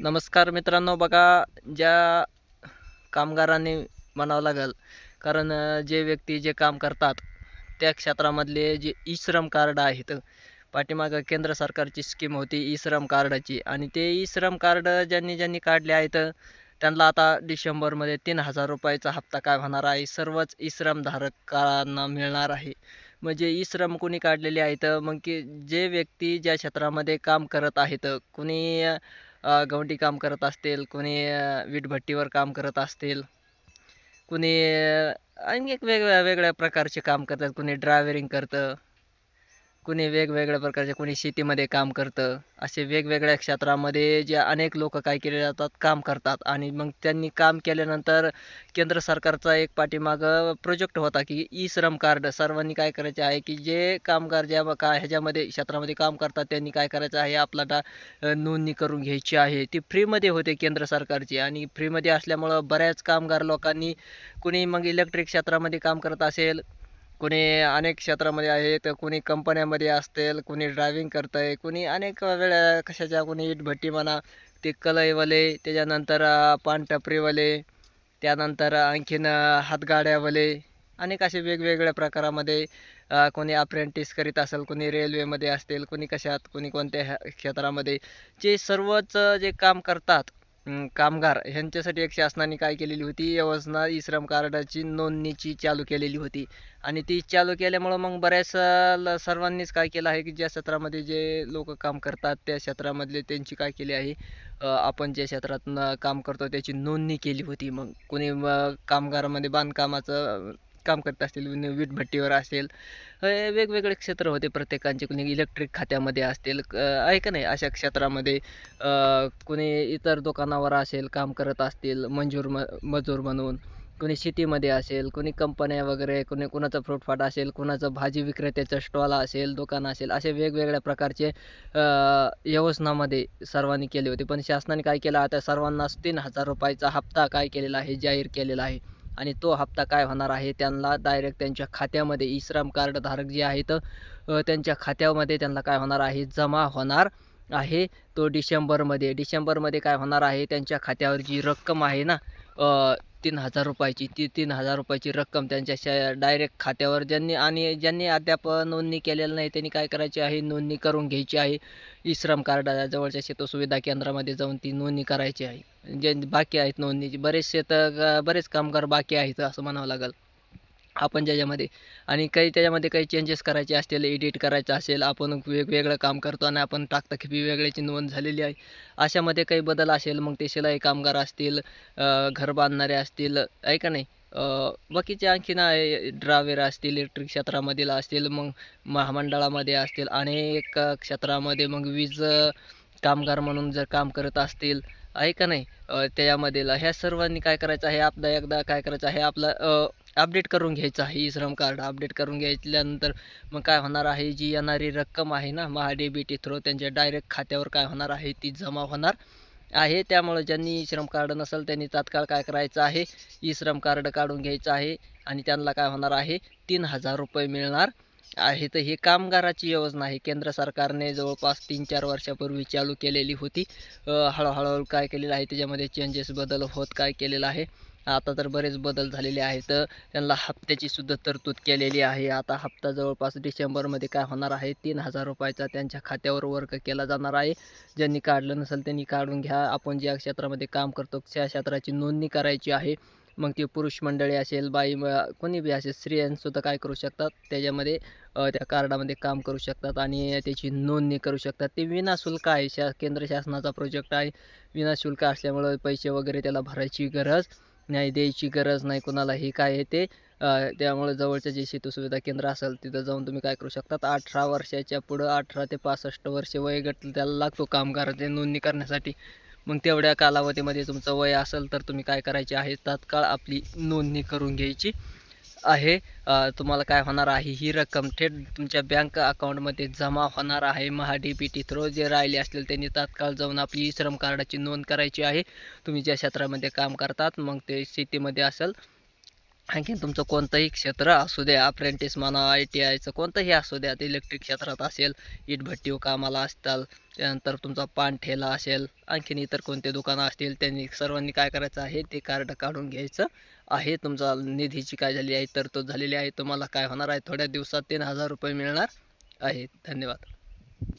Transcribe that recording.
नमस्कार मित्रांनो, बघा ज्या कामगारांनी म्हणावं लागेल कारण जे व्यक्ती जे काम करतात त्या क्षेत्रामधले जे ई-श्रम कार्ड आहेत, पाठीमागं केंद्र सरकारची स्कीम होती ई-श्रम कार्डाची आणि ते ई-श्रम कार्ड ज्यांनी ज्यांनी काढले आहेत त्यांना आता डिसेंबरमध्ये ₹3000 हप्ता काय होणार आहे, सर्वच ई-श्रम धारकांना मिळणार आहे. म्हणजे ई-श्रम कोणी काढलेले आहेत, मग की जे व्यक्ती ज्या क्षेत्रामध्ये काम करत आहेत, कुणी गवंडी काम करत असतील, कोणी वीटभट्टीवर काम करत असतील, कुणी आणखी एक वेगळ्या वेगळ्या प्रकारचे काम करतात. कुणी ड्रायव्हरिंग करतं, कुणी वेगवेगळ्या प्रकारचे, कुणी शेतीमध्ये काम करतं. असे वेगवेगळ्या क्षेत्रामध्ये जे अनेक लोकं काय केले जातात, काम करतात आणि मग त्यांनी काम केल्यानंतर केंद्र सरकारचा एक पाठीमागं प्रोजेक्ट होता, की ई-श्रम कार्ड सर्वांनी काय करायचे आहे, की जे कामगार ज्या ह्याच्यामध्ये क्षेत्रामध्ये काम करतात त्यांनी काय करायचं आहे, आपला नोंदणी करून घ्यायची आहे. ती फ्रीमध्ये होते केंद्र सरकारची आणि फ्रीमध्ये असल्यामुळं बऱ्याच कामगार लोकांनी कुणी मग इलेक्ट्रिक क्षेत्रामध्ये काम करत असेल, कोणी अनेक क्षेत्रामध्ये आहे, तर कोणी कंपन्यामध्ये असतील, कोणी ड्रायव्हिंग करतंय, कोणी अनेक वेगळ्या कशाच्या, कोणी इटभट्टी म्हणा, ते कलईवाले, त्याच्यानंतर पानटपरीवाले, त्यानंतर आणखीन हातगाड्यावाले, अनेक असे वेगवेगळ्या प्रकारामध्ये कोणी अप्रेंटिस करीत असेल, कोणी रेल्वेमध्ये असतील, कोणी कशात, कोणी कोणत्या क्षेत्रामध्ये, जे सर्वच जे काम करतात कामगार ह्यांच्यासाठी एक शासनाने काय केलेली होती योजना ई-श्रम कार्डाची नोंदणीची चालू केलेली होती. आणि ती चालू केल्यामुळं मग बऱ्याच सर्वांनीच काय केलं आहे, की ज्या क्षेत्रामध्ये जे लोकं काम करतात त्या क्षेत्रामधले त्यांची काय केली आहे, आपण ज्या क्षेत्रात काम करतो त्याची नोंदणी केली होती. मग कोणी कामगारामध्ये बांधकामाचं काम करत असतील, कोणी वीटभट्टीवर असेल, वेगवेगळे क्षेत्र होते प्रत्येकाचे. कोणी इलेक्ट्रिक खात्यामध्ये असतील, आहे का नाही, अशा क्षेत्रामध्ये कोणी इतर दुकानावर असेल काम करत असतील मजूर म्हणून, कोणी शेतीमध्ये असेल, कोणी कंपन्या वगैरे, कोणी कुणाचं फ्रूटफाट असेल, कुणाचं भाजी विक्रेत्याचं स्टॉल असेल, दुकान असेल, असे वेगवेगळ्या प्रकारचे योजनामध्ये सर्वांनी केले होते. पण शासनाने काय केलं, आता सर्वांनाच ₹3000 हप्ता काय केलेला आहे, जाहीर केलेला आहे. आणि तो हप्ता काय होणार आहे, त्यांना डायरेक्ट त्यांच्या खात्यामध्ये ई-श्रम कार्ड धारक जे आहेत त्यांच्या खात्यामध्ये त्यांना काय होणार आहे, जमा होणार आहे. तो डिसेंबरमध्ये काय होणार आहे, त्यांच्या खात्यावर जी रक्कम आहे ना, ₹3000 ती ₹3000 रक्कम त्यांच्या डायरेक्ट खात्यावर ज्यांनी अद्याप नोंदणी केलेलं नाही त्यांनी काय करायची आहे, नोंदणी करून घ्यायची आहे. ई-श्रम कार्ड जवळच्या शेतू सुविधा केंद्रामध्ये जाऊन ती नोंदणी करायची आहे. जे बाकी आहेत नोंदणीची बरेचसे तर बरेच कामगार बाकी आहेत असं म्हणावं लागेल. आपण ज्याच्यामध्ये आणि काही त्याच्यामध्ये काही चेंजेस करायचे असतील, एडिट करायचं असेल, आपण वेगवेगळं काम करतो आणि आपण टाकता की बी वेगळ्याची नोंद झालेली आहे. अशामध्ये काही बदल असेल, मग ते शिलाई कामगार असतील, घर बांधणारे असतील, आहे का नाही? बाकीचे आणखीन आहे ड्रायव्हर असतील, इलेक्ट्रिक क्षेत्रामधील असतील, मग महामंडळामध्ये असतील, अनेक क्षेत्रामध्ये मग वीज कामगार म्हणून जर काम करत असतील, आहे का नाही? त्याच्यामधील ह्या सर्वांनी काय करायचं आहे, आपलं एकदा काय करायचं आहे, आपलं अपडेट करून घ्यायचं आहे. ई-श्रम कार्ड अपडेट करून घेतल्यानंतर मग काय होणार आहे, जी येणारी रक्कम आहे ना महा-डी-बी-टी थ्रू त्यांच्या डायरेक्ट खात्यावर काय होणार आहे, ती जमा होणार आहे. त्यामुळे ज्यांनी ई-श्रम कार्ड नसेल त्यांनी तात्काळ काय करायचं आहे, ई-श्रम कार्ड काढून घ्यायचं आहे आणि त्यांना काय होणार आहे, ₹3000 मिळणार आहे. तर ही कामगाराची योजना आहे. केंद्र सरकारने जवळपास 3-4 वर्षापूर्वी चालू केलेली होती. हळू काय केलेलं आहे, त्याच्यामध्ये चेंजेस बदल होत काय केलेलं आहे. आता तर बरेच बदल झालेले आहेत. त्यांना हप्त्याची सुद्धा तरतूद केलेली आहे. आता हप्ता जवळपास डिसेंबरमध्ये काय होणार आहे, ₹3000 त्यांच्या खात्यावर वर्ग केला जाणार आहे. ज्यांनी काढलं नसेल त्यांनी काढून घ्या. आपण ज्या क्षेत्रामध्ये काम करतो त्या क्षेत्राची नोंदणी करायची आहे. मग ते पुरुष मंडळी असेल, बाई कोणी बी असेल, स्त्रियांसुद्धा काय करू शकतात त्याच्यामध्ये त्या कार्डामध्ये काम करू शकतात आणि त्याची नोंदणी करू शकतात. ते विनाशुल्क आहे. केंद्र शासनाचा प्रोजेक्ट आहे. विनाशुल्क असल्यामुळं पैसे वगैरे त्याला भरायची गरज नाही, द्यायची गरज नाही कुणालाही. काय आहे ते त्यामुळे जवळचं जे सेतू सुविधा केंद्र असेल तिथं जाऊन तुम्ही काय करू शकतात, 18 वर्षाच्या पुढं 18 ते 65 वर्ष वयोगट त्याला लागतो कामगाराची नोंदणी करण्यासाठी. मग तेवढ्या कालावधीमध्ये तुमचं वय असेल तर तुम्ही काय करायचे आहे, तात्काळ आपली नोंदणी करून घ्यायची आहे. तुम्हाला काय होणार आहे, ही रक्कम थेट तुमच्या बँक अकाउंटमध्ये जमा होणार आहे. महा-डी-बी-टी थ्रू जे राहिले असतील त्यांनी तात्काळ जाऊन आपली ई-श्रम कार्डाची नोंद करायची आहे. तुम्ही ज्या क्षेत्रामध्ये काम करतात, मग ते शेतीमध्ये असेल, आणखीन तुमचं कोणतंही क्षेत्र असू द्या, अप्रेंटिस म्हणा, ITIचं कोणतंही असू द्या, इलेक्ट्रिक क्षेत्रात असेल, इटभट्टीवर कामाला असताल, त्यानंतर तुमचा पान ठेला असेल, आणखीन इतर कोणते दुकानं असतील, त्यांनी सर्वांनी काय करायचं आहे, ते कार्ड काढून घ्यायचं आहे. तुमचा निधीची काय झाली आहे, तरतूद झालेली आहे. तुम्हाला काय होणार आहे, थोड्या दिवसात 3,000 रुपये मिळणार आहेत. धन्यवाद.